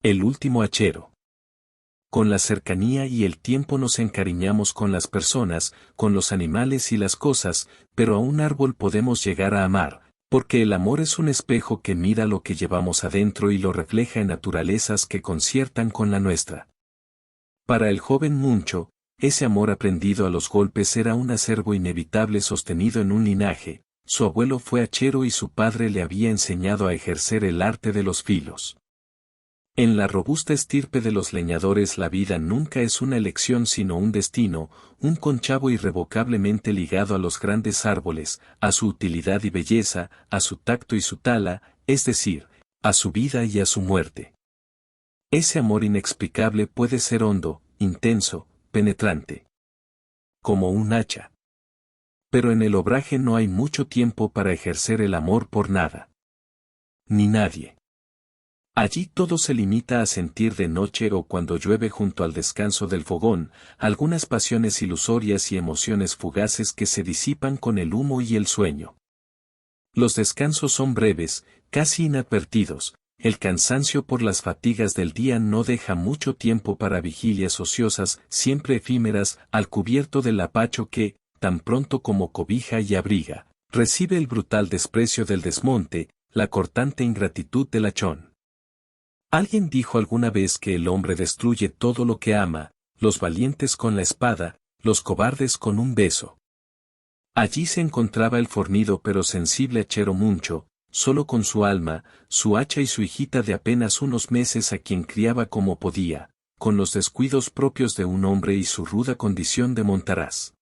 El último hachero. Con la cercanía y el tiempo nos encariñamos con las personas, con los animales y las cosas, pero a un árbol podemos llegar a amar, porque el amor es un espejo que mira lo que llevamos adentro y lo refleja en naturalezas que conciertan con la nuestra. Para el joven Muncho, ese amor aprendido a los golpes era un acervo inevitable sostenido en un linaje. Su abuelo fue hachero y su padre le había enseñado a ejercer el arte de los filos. En la robusta estirpe de los leñadores la vida nunca es una elección sino un destino, un conchavo irrevocablemente ligado a los grandes árboles, a su utilidad y belleza, a su tacto y su tala, es decir, a su vida y a su muerte. Ese amor inexplicable puede ser hondo, intenso, penetrante. Como un hacha. Pero en el obraje no hay mucho tiempo para ejercer el amor por nada. Ni nadie. Allí todo se limita a sentir de noche o cuando llueve junto al descanso del fogón, algunas pasiones ilusorias y emociones fugaces que se disipan con el humo y el sueño. Los descansos son breves, casi inadvertidos, el cansancio por las fatigas del día no deja mucho tiempo para vigilias ociosas, siempre efímeras, al cubierto del apacho que, tan pronto como cobija y abriga, recibe el brutal desprecio del desmonte, la cortante ingratitud del hachón. Alguien dijo alguna vez que el hombre destruye todo lo que ama, los valientes con la espada, los cobardes con un beso. Allí se encontraba el fornido pero sensible hachero Muncho, solo con su alma, su hacha y su hijita de apenas unos meses a quien criaba como podía, con los descuidos propios de un hombre y su ruda condición de montaraz.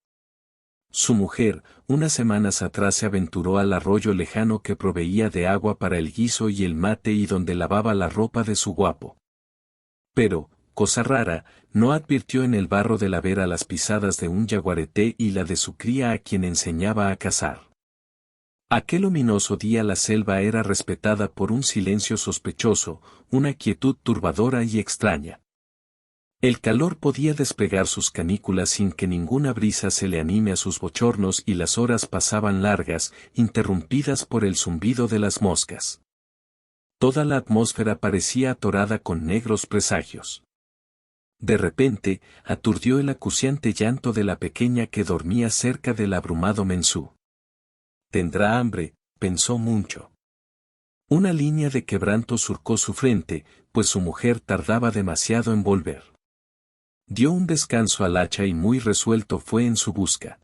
Su mujer, unas semanas atrás se aventuró al arroyo lejano que proveía de agua para el guiso y el mate y donde lavaba la ropa de su guapo. Pero, cosa rara, no advirtió en el barro de la vera las pisadas de un yaguareté y la de su cría a quien enseñaba a cazar. Aquel ominoso día la selva era respetada por un silencio sospechoso, una quietud turbadora y extraña. El calor podía despegar sus canículas sin que ninguna brisa se le anime a sus bochornos y las horas pasaban largas, interrumpidas por el zumbido de las moscas. Toda la atmósfera parecía atorada con negros presagios. De repente, aturdió el acuciante llanto de la pequeña que dormía cerca del abrumado mensú. «Tendrá hambre», pensó Muncho. Una línea de quebranto surcó su frente, pues su mujer tardaba demasiado en volver. Dio un descanso al hacha y muy resuelto fue en su busca.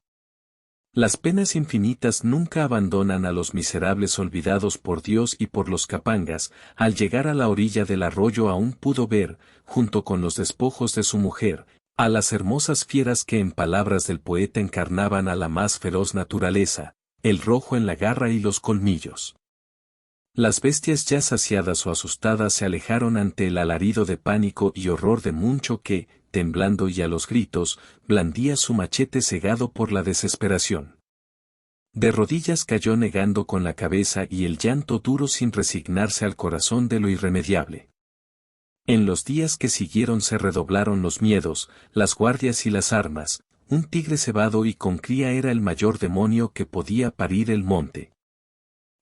Las penas infinitas nunca abandonan a los miserables olvidados por Dios y por los capangas. Al llegar a la orilla del arroyo aún pudo ver, junto con los despojos de su mujer, a las hermosas fieras que en palabras del poeta encarnaban a la más feroz naturaleza, el rojo en la garra y los colmillos. Las bestias ya saciadas o asustadas se alejaron ante el alarido de pánico y horror de Muncho que, temblando y a los gritos, blandía su machete cegado por la desesperación. De rodillas cayó negando con la cabeza y el llanto duro sin resignarse al corazón de lo irremediable. En los días que siguieron se redoblaron los miedos, las guardias y las armas. Un tigre cebado y con cría era el mayor demonio que podía parir el monte.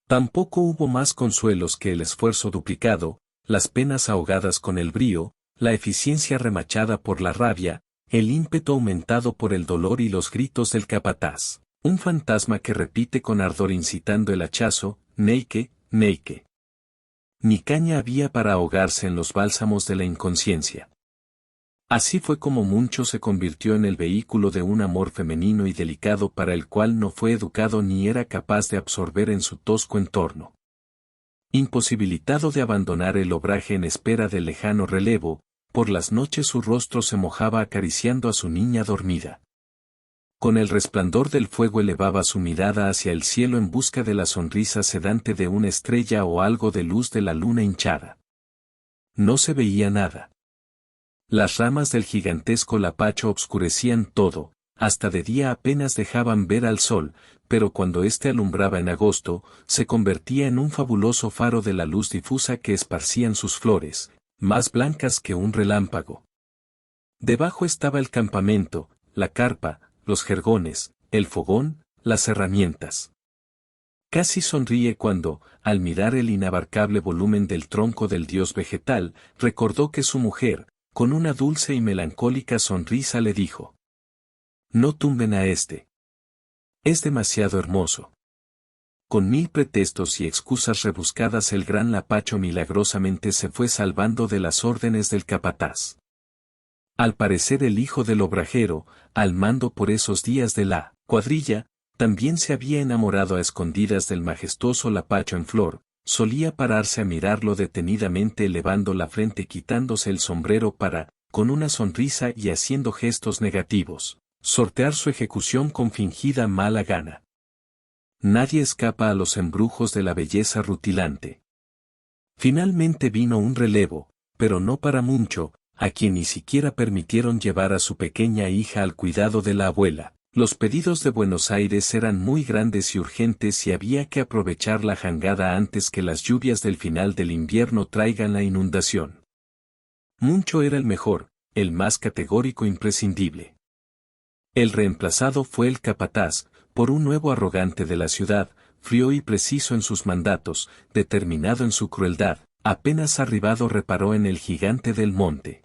Tampoco hubo más consuelos que el esfuerzo duplicado, las penas ahogadas con el brío, la eficiencia remachada por la rabia, el ímpetu aumentado por el dolor y los gritos del capataz. Un fantasma que repite con ardor incitando el hachazo, Neike, Neike. Ni caña había para ahogarse en los bálsamos de la inconsciencia. Así fue como Muncho se convirtió en el vehículo de un amor femenino y delicado para el cual no fue educado ni era capaz de absorber en su tosco entorno. Imposibilitado de abandonar el obraje en espera del lejano relevo, por las noches su rostro se mojaba acariciando a su niña dormida. Con el resplandor del fuego elevaba su mirada hacia el cielo en busca de la sonrisa sedante de una estrella o algo de luz de la luna hinchada. No se veía nada. Las ramas del gigantesco lapacho obscurecían todo, hasta de día apenas dejaban ver al sol, pero cuando éste alumbraba en agosto, se convertía en un fabuloso faro de la luz difusa que esparcían sus flores, más blancas que un relámpago. Debajo estaba el campamento, la carpa, los jergones, el fogón, las herramientas. Casi sonríe cuando, al mirar el inabarcable volumen del tronco del dios vegetal, recordó que su mujer, con una dulce y melancólica sonrisa le dijo: «No tumben a este. Es demasiado hermoso». Con 1000 pretextos y excusas rebuscadas el gran lapacho milagrosamente se fue salvando de las órdenes del capataz. Al parecer el hijo del obrajero, al mando por esos días de la cuadrilla, también se había enamorado a escondidas del majestuoso lapacho en flor, solía pararse a mirarlo detenidamente elevando la frente quitándose el sombrero para, con una sonrisa y haciendo gestos negativos, sortear su ejecución con fingida mala gana. Nadie escapa a los embrujos de la belleza rutilante. Finalmente vino un relevo, pero no para mucho, a quien ni siquiera permitieron llevar a su pequeña hija al cuidado de la abuela. Los pedidos de Buenos Aires eran muy grandes y urgentes y había que aprovechar la jangada antes que las lluvias del final del invierno traigan la inundación. Muncho era el mejor, el más categórico imprescindible. El reemplazado fue el capataz, por un nuevo arrogante de la ciudad, frío y preciso en sus mandatos, determinado en su crueldad, apenas arribado reparó en el gigante del monte.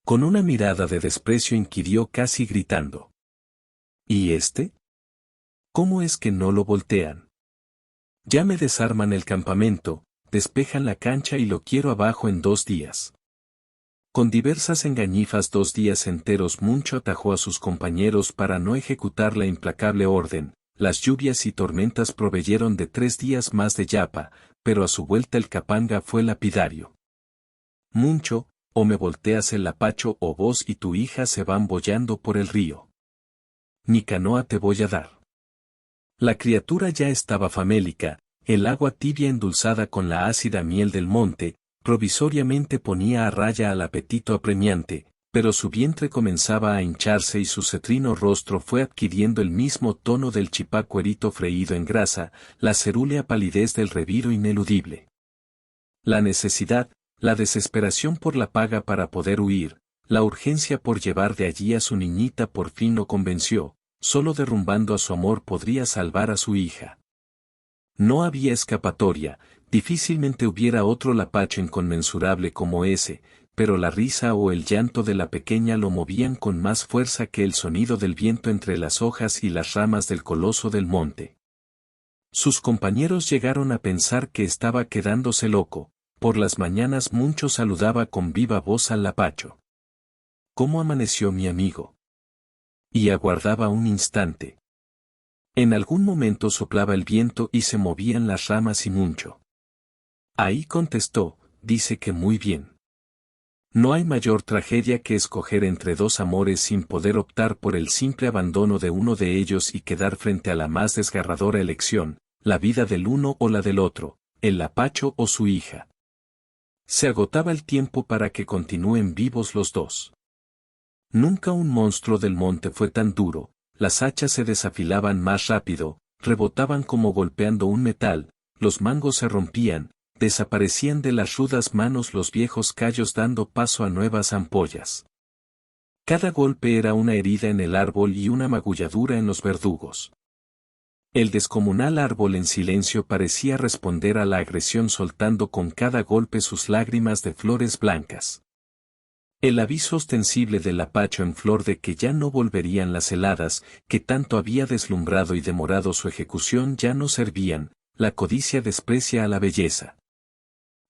Con una mirada de desprecio inquirió casi gritando: ¿y este? ¿Cómo es que no lo voltean? Ya me desarman el campamento, despejan la cancha y lo quiero abajo en 2 días. Con diversas engañifas 2 días enteros Muncho atajó a sus compañeros para no ejecutar la implacable orden. Las lluvias y tormentas proveyeron de 3 días más de yapa, pero a su vuelta el capanga fue lapidario. Muncho, o me volteas el lapacho o vos y tu hija se van boyando por el río. Ni canoa te voy a dar. La criatura ya estaba famélica, el agua tibia endulzada con la ácida miel del monte, provisoriamente ponía a raya al apetito apremiante, pero su vientre comenzaba a hincharse y su cetrino rostro fue adquiriendo el mismo tono del chipacuerito freído en grasa, la cerúlea palidez del reviro ineludible. La necesidad, la desesperación por la paga para poder huir, la urgencia por llevar de allí a su niñita por fin lo convenció, solo derrumbando a su amor podría salvar a su hija. No había escapatoria, difícilmente hubiera otro lapacho inconmensurable como ese, pero la risa o el llanto de la pequeña lo movían con más fuerza que el sonido del viento entre las hojas y las ramas del coloso del monte. Sus compañeros llegaron a pensar que estaba quedándose loco. Por las mañanas Muncho saludaba con viva voz al lapacho. ¿Cómo amaneció mi amigo? Y aguardaba un instante. En algún momento soplaba el viento y se movían las ramas y Muncho. Ahí contestó, dice que muy bien. No hay mayor tragedia que escoger entre 2 amores sin poder optar por el simple abandono de uno de ellos y quedar frente a la más desgarradora elección, la vida del uno o la del otro, el lapacho o su hija. Se agotaba el tiempo para que continúen vivos los 2. Nunca un monstruo del monte fue tan duro, las hachas se desafilaban más rápido, rebotaban como golpeando un metal, los mangos se rompían, desaparecían de las rudas manos los viejos callos dando paso a nuevas ampollas. Cada golpe era una herida en el árbol y una magulladura en los verdugos. El descomunal árbol en silencio parecía responder a la agresión soltando con cada golpe sus lágrimas de flores blancas. El aviso ostensible del lapacho en flor de que ya no volverían las heladas, que tanto había deslumbrado y demorado su ejecución ya no servían, la codicia desprecia a la belleza.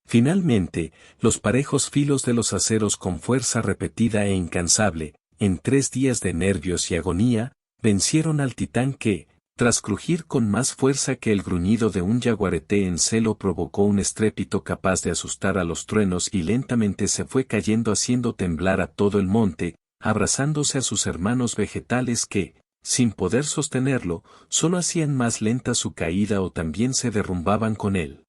Finalmente, los parejos filos de los aceros con fuerza repetida e incansable, en 3 días de nervios y agonía, vencieron al titán que, tras crujir con más fuerza que el gruñido de un yaguareté en celo provocó un estrépito capaz de asustar a los truenos y lentamente se fue cayendo haciendo temblar a todo el monte, abrazándose a sus hermanos vegetales que, sin poder sostenerlo, solo hacían más lenta su caída o también se derrumbaban con él.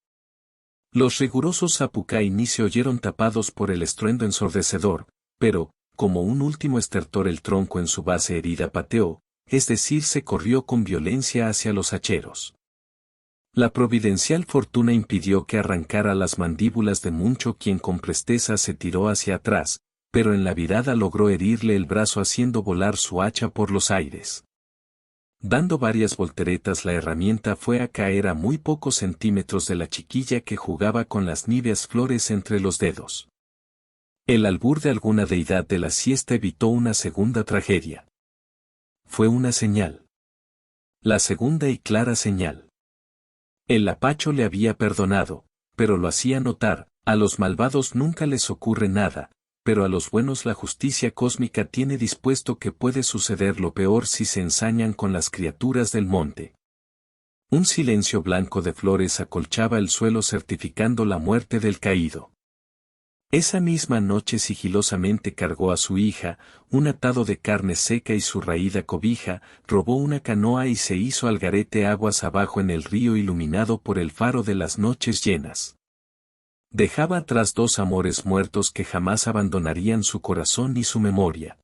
Los rigurosos Zapucay ni se oyeron tapados por el estruendo ensordecedor, pero, como un último estertor el tronco en su base herida pateó, es decir se corrió con violencia hacia los hacheros. La providencial fortuna impidió que arrancara las mandíbulas de Muncho quien con presteza se tiró hacia atrás, pero en la virada logró herirle el brazo haciendo volar su hacha por los aires. Dando varias volteretas la herramienta fue a caer a muy pocos centímetros de la chiquilla que jugaba con las níveas flores entre los dedos. El albur de alguna deidad de la siesta evitó una segunda tragedia. Fue una señal. La segunda y clara señal. El lapacho le había perdonado, pero lo hacía notar, a los malvados nunca les ocurre nada, pero a los buenos la justicia cósmica tiene dispuesto que puede suceder lo peor si se ensañan con las criaturas del monte. Un silencio blanco de flores acolchaba el suelo certificando la muerte del caído. Esa misma noche sigilosamente cargó a su hija, un atado de carne seca y su raída cobija, robó una canoa y se hizo al garete aguas abajo en el río iluminado por el faro de las noches llenas. Dejaba atrás dos amores muertos que jamás abandonarían su corazón ni su memoria.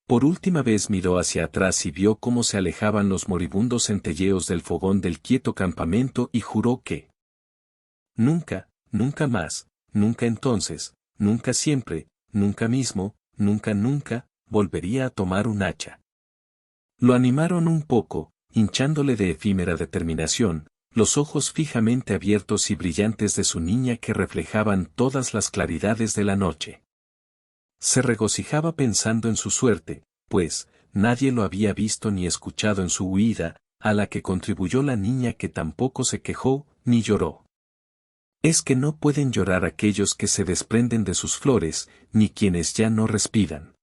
Por última vez miró hacia atrás y vio cómo se alejaban los moribundos centelleos del fogón del quieto campamento y juró que nunca, nunca más, nunca entonces, nunca siempre, nunca mismo, nunca nunca, volvería a tomar un hacha. Lo animaron un poco, hinchándole de efímera determinación, los ojos fijamente abiertos y brillantes de su niña que reflejaban todas las claridades de la noche. Se regocijaba pensando en su suerte, pues, nadie lo había visto ni escuchado en su huida, a la que contribuyó la niña que tampoco se quejó, ni lloró. Es que no pueden llorar aquellos que se desprenden de sus flores, ni quienes ya no respiran.